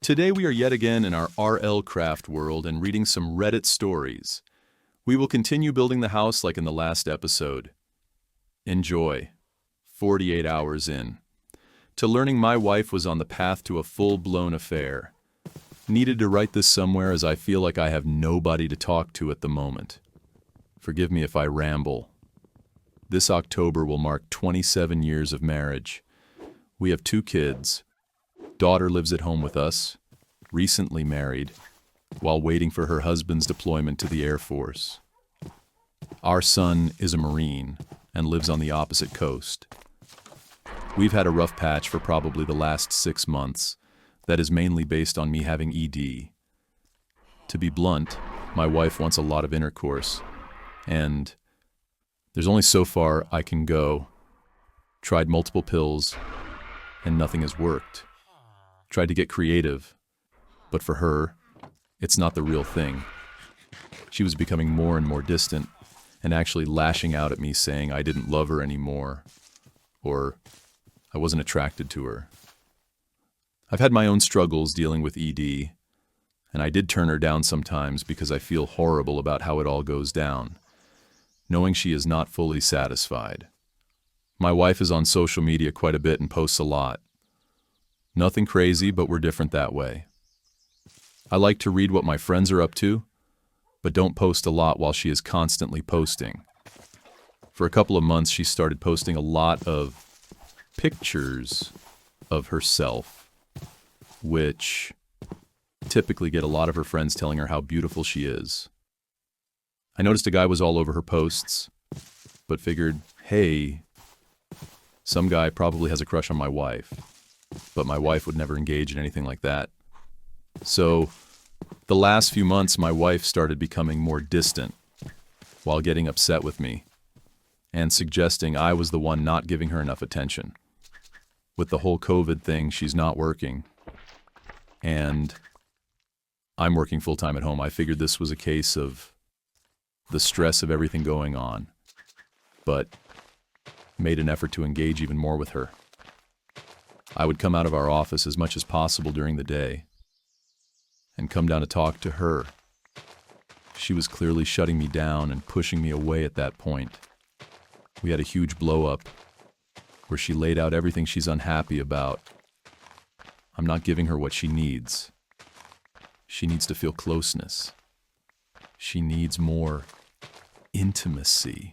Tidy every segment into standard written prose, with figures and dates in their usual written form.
Today we are yet again in our RL Craft world and reading some Reddit stories. We will continue building the house like in the last episode. Enjoy. 48 hours in. To learning my wife was on the path to a full-blown affair. Needed to write this somewhere as I feel like I have nobody to talk to at the moment. Forgive me if I ramble. This October will mark 27 years of marriage. We have 2 kids. Daughter lives at home with us, recently married, while waiting for her husband's deployment to the Air Force. Our son is a Marine and lives on the opposite coast. We've had a rough patch for probably the last 6 months. That is mainly based on me having ED. To be blunt, my wife wants a lot of intercourse, and there's only so far I can go. Tried multiple pills, and nothing has worked. Tried to get creative, but for her, it's not the real thing. She was becoming more and more distant, and actually lashing out at me saying I didn't love her anymore, or I wasn't attracted to her. I've had my own struggles dealing with ED, and I did turn her down sometimes because I feel horrible about how it all goes down, knowing she is not fully satisfied. My wife is on social media quite a bit and posts a lot. Nothing crazy, but we're different that way. I like to read what my friends are up to, but don't post a lot while she is constantly posting. For a couple of months, she started posting a lot of pictures of herself, which typically get a lot of her friends telling her how beautiful she is. I noticed a guy was all over her posts, but figured, hey, some guy probably has a crush on my wife. But my wife would never engage in anything like that. So, the last few months, my wife started becoming more distant while getting upset with me and suggesting I was the one not giving her enough attention. With the whole COVID thing, she's not working, and I'm working full-time at home. I figured this was a case of the stress of everything going on, but made an effort to engage even more with her. I would come out of our office as much as possible during the day and come down to talk to her. She was clearly shutting me down and pushing me away at that point. We had a huge blow-up where she laid out everything she's unhappy about. I'm not giving her what she needs. She needs to feel closeness. She needs more intimacy.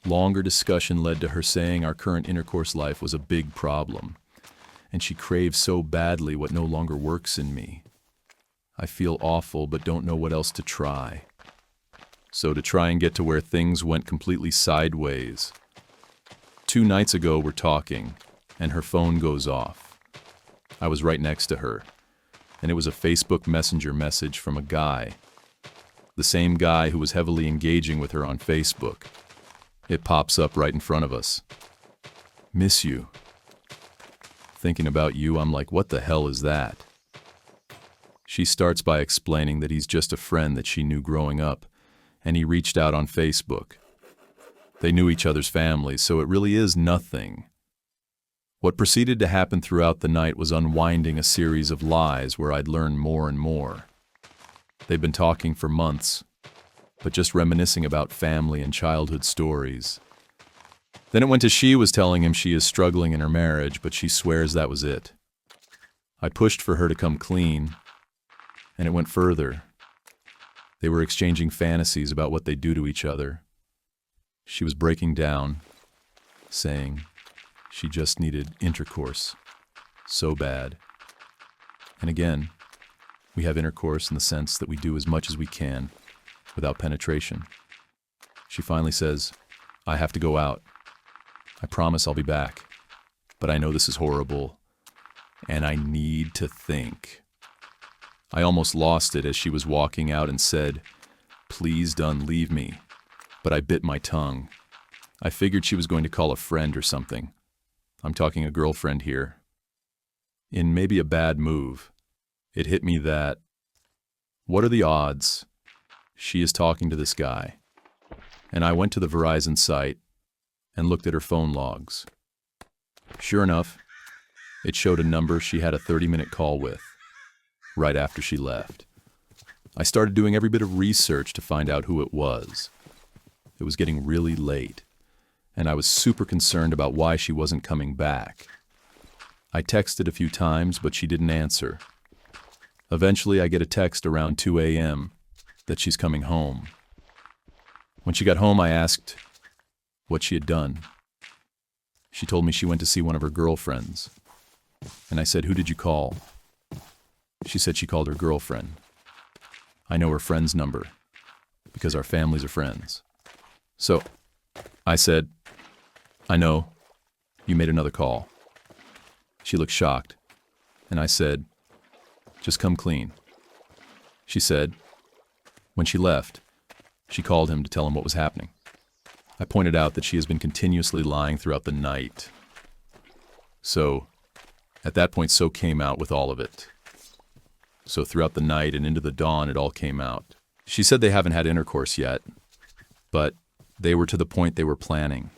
Longer discussion led to her saying our current intercourse life was a big problem, and she craves so badly what no longer works in me. I feel awful but don't know what else to try. So to try and get to where things went completely sideways. 2 nights ago we're talking, and her phone goes off. I was right next to her, and it was a Facebook Messenger message from a guy. The same guy who was heavily engaging with her on Facebook. It pops up right in front of us. Miss you. Thinking about you, I'm like, what the hell is that? She starts by explaining that he's just a friend that she knew growing up, and he reached out on Facebook. They knew each other's families, so it really is nothing. What proceeded to happen throughout the night was unwinding a series of lies where I'd learn more and more. They've been talking for months, but just reminiscing about family and childhood stories. Then it went to she was telling him she is struggling in her marriage, but she swears that was it. I pushed for her to come clean, and it went further. They were exchanging fantasies about what they do to each other. She was breaking down, saying she just needed intercourse so bad. And again, we have intercourse in the sense that we do as much as we can without penetration. She finally says, I have to go out. I promise I'll be back. But I know this is horrible, and I need to think. I almost lost it as she was walking out and said, please don't leave me. But I bit my tongue. I figured she was going to call a friend or something. I'm talking a girlfriend here. In maybe a bad move, it hit me that, what are the odds she is talking to this guy? And I went to the Verizon site and looked at her phone logs. Sure enough, it showed a number she had a 30-minute call with. right after she left. I started doing every bit of research to find out who it was. It was getting really late, and I was super concerned about why she wasn't coming back. I texted a few times, but she didn't answer. Eventually, I get a text around 2 a.m. that she's coming home. When she got home, I asked what she had done. She told me she went to see one of her girlfriends. And I said, "Who did you call?" She said she called her girlfriend. I know her friend's number, because our families are friends. So, I said, "I know, you made another call." She looked shocked, and I said, "Just come clean." She said, when she left, she called him to tell him what was happening. I pointed out that she has been continuously lying throughout the night. So, at that point, So came out with all of it. So throughout the night and into the dawn, it all came out. She said they haven't had intercourse yet, but they were to the point they were planning.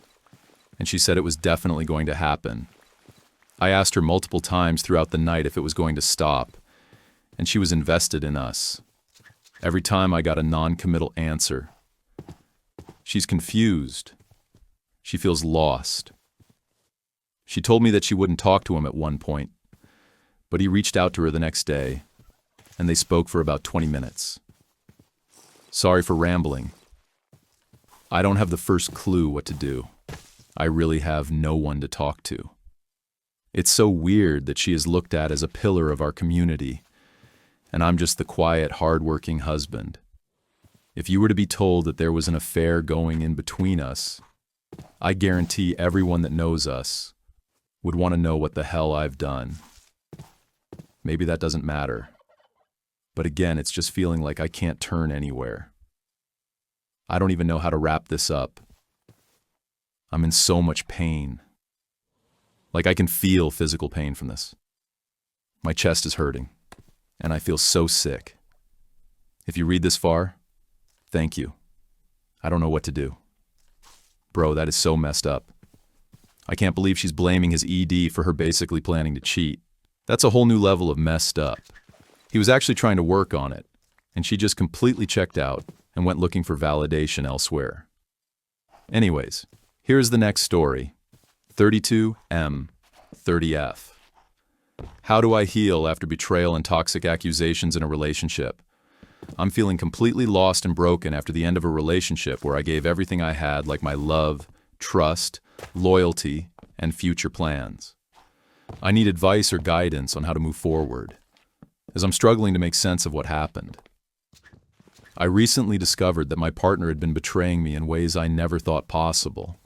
And she said it was definitely going to happen. I asked her multiple times throughout the night if it was going to stop, and she was invested in us. Every time I got a non-committal answer. She's confused. She feels lost. She told me that she wouldn't talk to him at one point, but he reached out to her the next day, and they spoke for about 20 minutes. Sorry for rambling. I don't have the first clue what to do. I really have no one to talk to. It's so weird that she is looked at as a pillar of our community, and I'm just the quiet, hard-working husband. If you were to be told that there was an affair going in between us, I guarantee everyone that knows us would want to know what the hell I've done. Maybe that doesn't matter. But again, it's just feeling like I can't turn anywhere. I don't even know how to wrap this up. I'm in so much pain. Like I can feel physical pain from this. My chest is hurting, and I feel so sick. If you read this far, thank you. I don't know what to do. Bro, that is so messed up. I can't believe she's blaming his ED for her basically planning to cheat. That's a whole new level of messed up. He was actually trying to work on it, and she just completely checked out and went looking for validation elsewhere. Anyways, here's the next story. 32M, 30F. How do I heal after betrayal and toxic accusations in a relationship? I'm feeling completely lost and broken after the end of a relationship where I gave everything I had, like my love, trust, loyalty, and future plans. I need advice or guidance on how to move forward, as I'm struggling to make sense of what happened. I recently discovered that my partner had been betraying me in ways I never thought possible.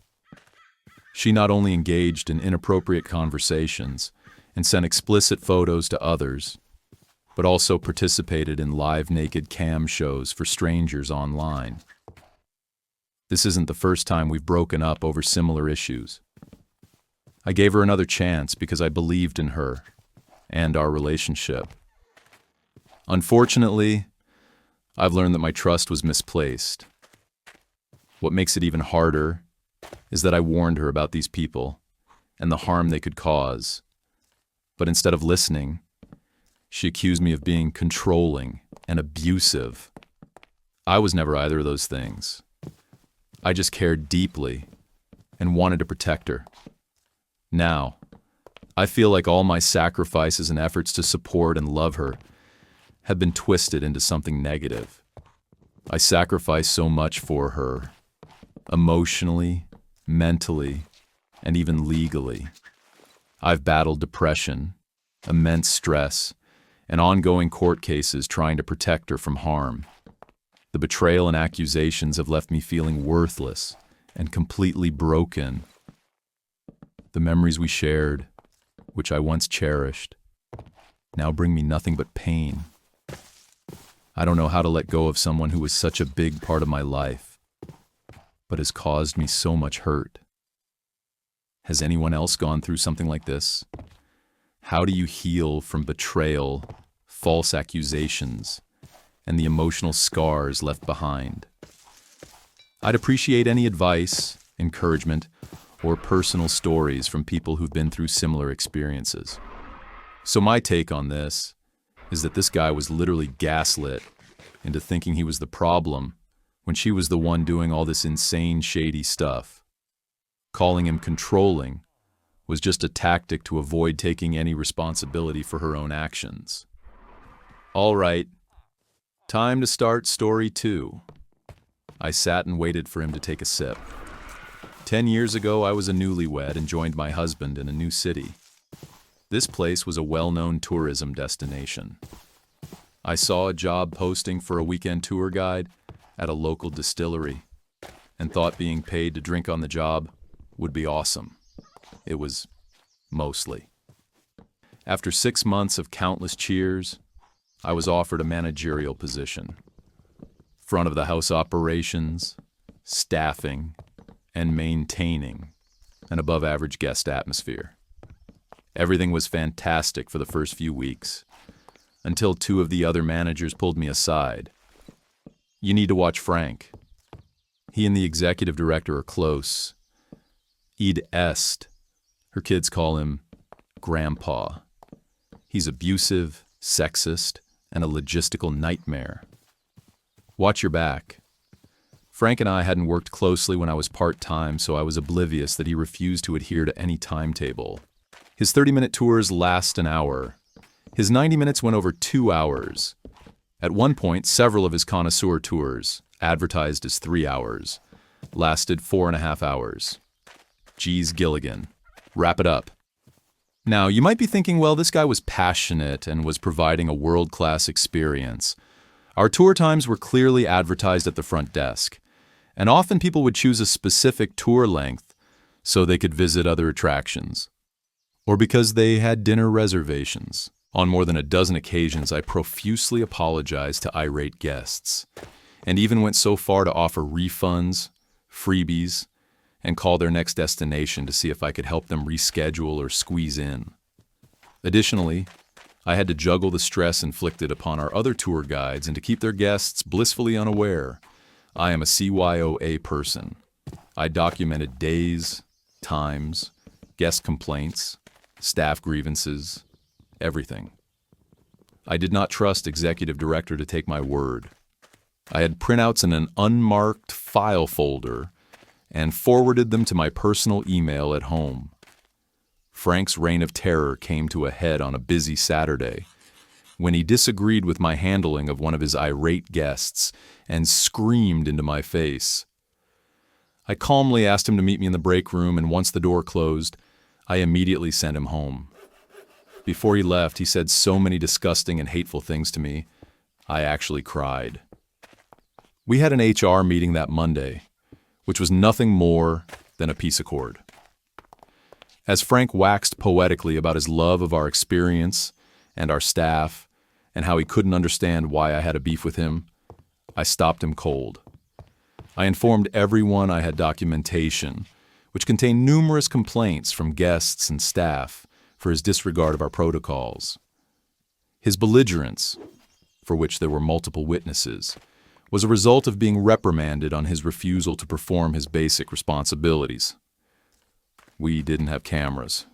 She not only engaged in inappropriate conversations and sent explicit photos to others, but also participated in live naked cam shows for strangers online. This isn't the first time we've broken up over similar issues. I gave her another chance because I believed in her and our relationship. Unfortunately, I've learned that my trust was misplaced. What makes it even harder is that I warned her about these people and the harm they could cause. But instead of listening, she accused me of being controlling and abusive. I was never either of those things. I just cared deeply and wanted to protect her. Now, I feel like all my sacrifices and efforts to support and love her have been twisted into something negative. I sacrificed so much for her, emotionally, mentally, and even legally. I've battled depression, immense stress, and ongoing court cases trying to protect her from harm. The betrayal and accusations have left me feeling worthless and completely broken. The memories we shared, which I once cherished, now bring me nothing but pain. I don't know how to let go of someone who was such a big part of my life, but has caused me so much hurt. Has anyone else gone through something like this? How do you heal from betrayal, false accusations, and the emotional scars left behind? I'd appreciate any advice, encouragement, or personal stories from people who've been through similar experiences. So my take on this is that this guy was literally gaslit into thinking he was the problem when she was the one doing all this insane, shady stuff. Calling him controlling was just a tactic to avoid taking any responsibility for her own actions. All right, time to start story 2. I sat and waited for him to take a sip. 10 years ago, I was a newlywed and joined my husband in a new city. This place was a well-known tourism destination. I saw a job posting for a weekend tour guide at a local distillery and thought being paid to drink on the job would be awesome. It was mostly. After 6 months of countless cheers, I was offered a managerial position. Front of the house operations, staffing, and maintaining an above-average guest atmosphere. Everything was fantastic for the first few weeks, until 2 of the other managers pulled me aside. You need to watch Frank. He and the executive director are close. Id est. Her kids call him Grandpa. He's abusive, sexist, and a logistical nightmare. Watch your back. Frank and I hadn't worked closely when I was part-time, so I was oblivious that he refused to adhere to any timetable. His 30-minute tours last an hour. His 90 minutes went over 2 hours. At one point, several of his connoisseur tours, advertised as 3 hours, lasted 4.5 hours. Geez Gilligan. Wrap it up. Now, you might be thinking, well, this guy was passionate and was providing a world-class experience. Our tour times were clearly advertised at the front desk, and often people would choose a specific tour length so they could visit other attractions, or because they had dinner reservations. On more than a dozen occasions, I profusely apologized to irate guests, and even went so far to offer refunds, freebies, and call their next destination to see if I could help them reschedule or squeeze in. Additionally, I had to juggle the stress inflicted upon our other tour guides and to keep their guests blissfully unaware. I am a CYOA person. I documented days, times, guest complaints, staff grievances, everything. I did not trust executive director to take my word. I had printouts in an unmarked file folder and forwarded them to my personal email at home. Frank's reign of terror came to a head on a busy Saturday when he disagreed with my handling of one of his irate guests and screamed into my face. I calmly asked him to meet me in the break room, and once the door closed, I immediately sent him home. Before he left, he said so many disgusting and hateful things to me, I actually cried. We had an HR meeting that Monday, which was nothing more than a peace accord. As Frank waxed poetically about his love of our experience and our staff and how he couldn't understand why I had a beef with him, I stopped him cold. I informed everyone I had documentation, which contained numerous complaints from guests and staff for his disregard of our protocols. His belligerence, for which there were multiple witnesses, was a result of being reprimanded on his refusal to perform his basic responsibilities. We didn't have cameras.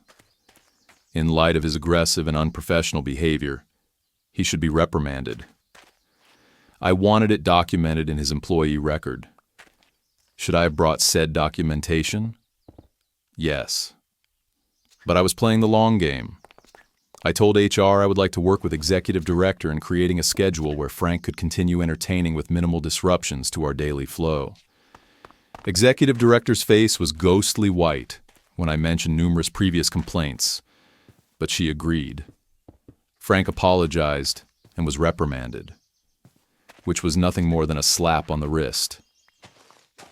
In light of his aggressive and unprofessional behavior, he should be reprimanded. I wanted it documented in his employee record. Should I have brought said documentation? Yes. But I was playing the long game. I told HR I would like to work with executive director in creating a schedule where Frank could continue entertaining with minimal disruptions to our daily flow. Executive director's face was ghostly white when I mentioned numerous previous complaints, but she agreed. Frank apologized and was reprimanded, which was nothing more than a slap on the wrist.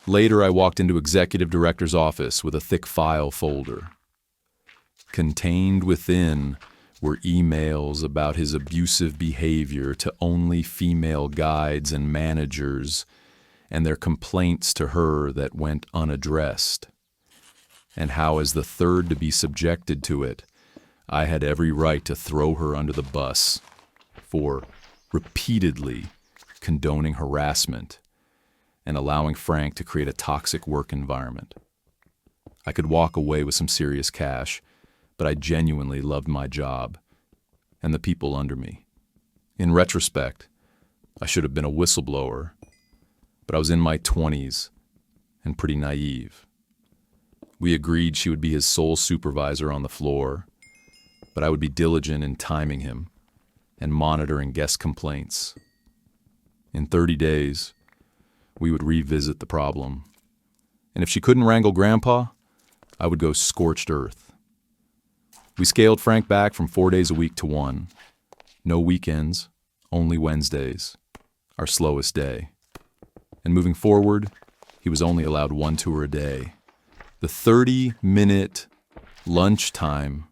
Later, I walked into executive director's office with a thick file folder. Contained within were emails about his abusive behavior to only female guides and managers and their complaints to her that went unaddressed, and how, as the third to be subjected to it, I had every right to throw her under the bus for repeatedly condoning harassment and allowing Frank to create a toxic work environment. I could walk away with some serious cash, but I genuinely loved my job and the people under me. In retrospect, I should have been a whistleblower, but I was in my 20s and pretty naive. We agreed she would be his sole supervisor on the floor, but I would be diligent in timing him and monitoring guest complaints. In 30 days, we would revisit the problem. And if she couldn't wrangle Grandpa, I would go scorched earth. We scaled Frank back from 4 days a week to 1. No weekends, only Wednesdays, our slowest day. And moving forward, he was only allowed 1 tour a day. The 30-minute lunchtime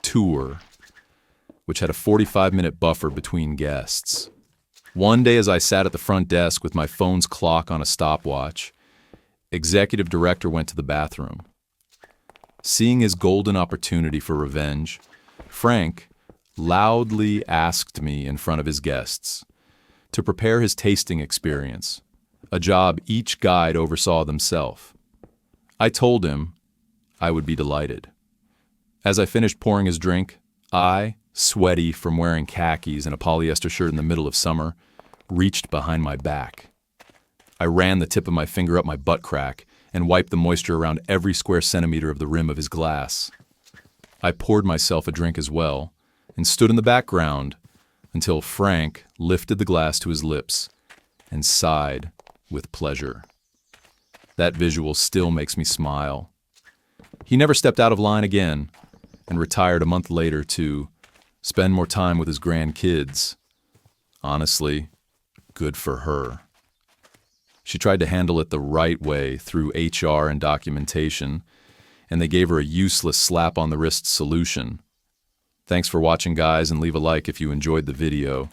tour, which had a 45-minute buffer between guests. One day as I sat at the front desk with my phone's clock on a stopwatch, Executive Director went to the bathroom. Seeing his golden opportunity for revenge, Frank loudly asked me in front of his guests to prepare his tasting experience, a job each guide oversaw themselves. I told him I would be delighted. As I finished pouring his drink, I, sweaty from wearing khakis and a polyester shirt in the middle of summer, reached behind my back. I ran the tip of my finger up my butt crack and wiped the moisture around every square centimeter of the rim of his glass. I poured myself a drink as well and stood in the background until Frank lifted the glass to his lips and sighed with pleasure. That visual still makes me smile. He never stepped out of line again and retired a month later to spend more time with his grandkids. Honestly, good for her. She tried to handle it the right way through HR and documentation, and they gave her a useless slap-on-the-wrist solution. Thanks for watching, guys, and leave a like if you enjoyed the video.